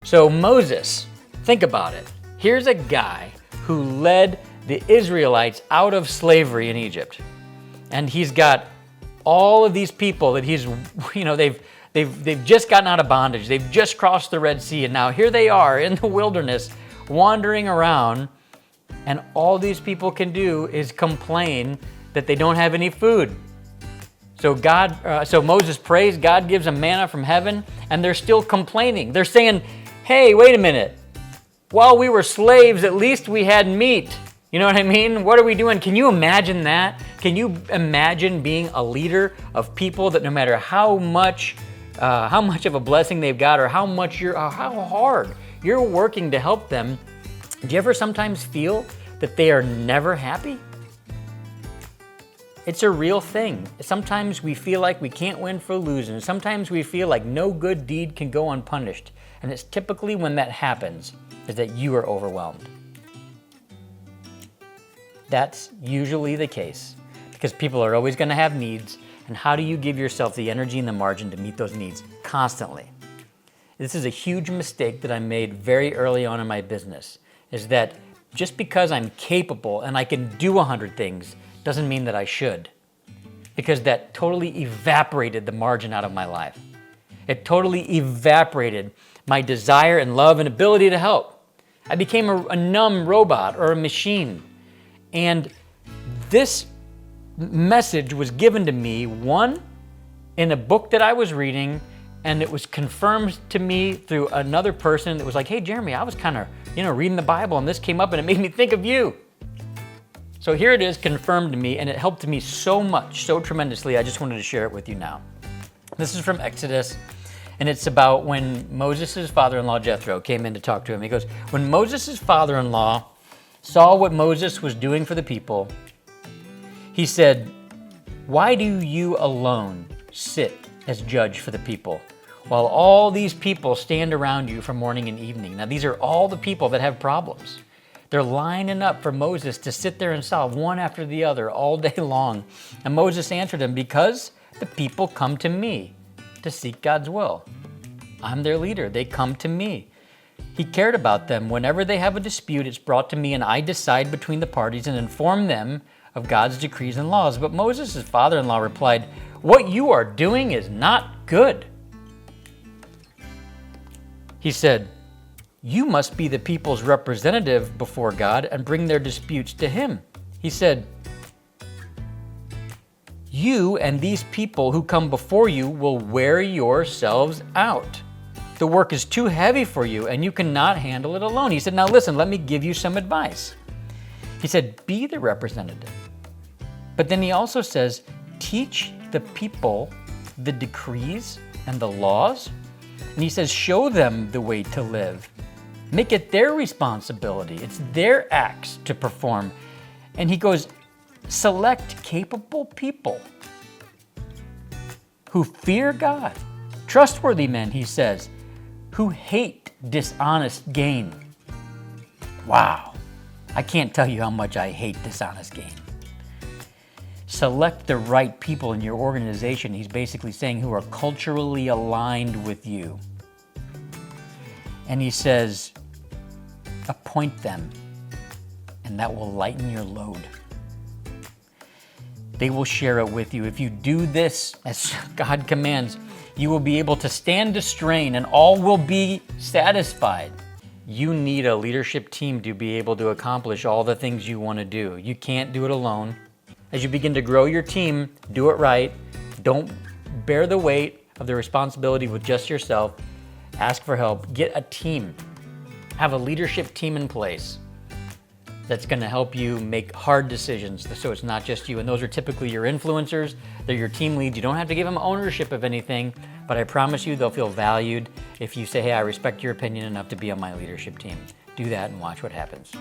So Moses, think about it. Here's a guy who led the Israelites out of slavery in Egypt. And he's got all of these people that he's, they've just gotten out of bondage. They've just crossed the Red Sea. And now here they are in the wilderness wandering around. And all these people can do is complain that they don't have any food. So Moses prays, God gives them manna from heaven, and they're still complaining. They're saying, hey, wait a minute. While we were slaves, at least we had meat. You know what I mean? What are we doing? Can you imagine that? Can you imagine being a leader of people that no matter how much of a blessing they've got, or how hard you're working to help them, do you ever sometimes feel that they are never happy? It's a real thing. Sometimes we feel like we can't win for losing. Sometimes we feel like no good deed can go unpunished. And it's typically when that happens is that you are overwhelmed. That's usually the case because people are always going to have needs. And how do you give yourself the energy and the margin to meet those needs constantly? This is a huge mistake that I made very early on in my business, is that just because I'm capable and I can do 100 things doesn't mean that I should, because that totally evaporated the margin out of my life. It totally evaporated my desire and love and ability to help. I became a numb robot or a machine. And this message was given to me, one, in a book that I was reading, and it was confirmed to me through another person that was like, hey, Jeramie, I was kind of, reading the Bible, and this came up, and it made me think of you. So here it is, confirmed to me, and it helped me so much, so tremendously, I just wanted to share it with you now. This is from Exodus, and it's about when Moses' father-in-law, Jethro, came in to talk to him. He goes, when Moses' father-in-law saw what Moses was doing for the people, he said, why do you alone sit as judge for the people, while all these people stand around you from morning and evening? Now, these are all the people that have problems. They're lining up for Moses to sit there and solve one after the other all day long. And Moses answered him, because the people come to me to seek God's will. I'm their leader. They come to me. He cared about them. Whenever they have a dispute, it's brought to me, and I decide between the parties and inform them of God's decrees and laws. But Moses' father-in-law replied, what you are doing is not good. He said, you must be the people's representative before God and bring their disputes to him. He said, you and these people who come before you will wear yourselves out. The work is too heavy for you and you cannot handle it alone. He said, now listen, let me give you some advice. He said, be the representative. But then he also says, teach the people the decrees and the laws. And he says, show them the way to live. Make it their responsibility. It's their acts to perform. And he goes, select capable people who fear God. Trustworthy men, he says, who hate dishonest gain. Wow. I can't tell you how much I hate dishonest gain. Select the right people in your organization, he's basically saying, who are culturally aligned with you. And he says, appoint them, and that will lighten your load. They will share it with you. If you do this as God commands, you will be able to stand the strain and all will be satisfied. You need a leadership team to be able to accomplish all the things you want to do. You can't do it alone. As you begin to grow your team, do it right. Don't bear the weight of the responsibility with just yourself. Ask for help. Get a team. Have a leadership team in place that's going to help you make hard decisions so it's not just you. And those are typically your influencers. They're your team leads. You don't have to give them ownership of anything, but I promise you they'll feel valued if you say, hey, I respect your opinion enough to be on my leadership team. Do that and watch what happens.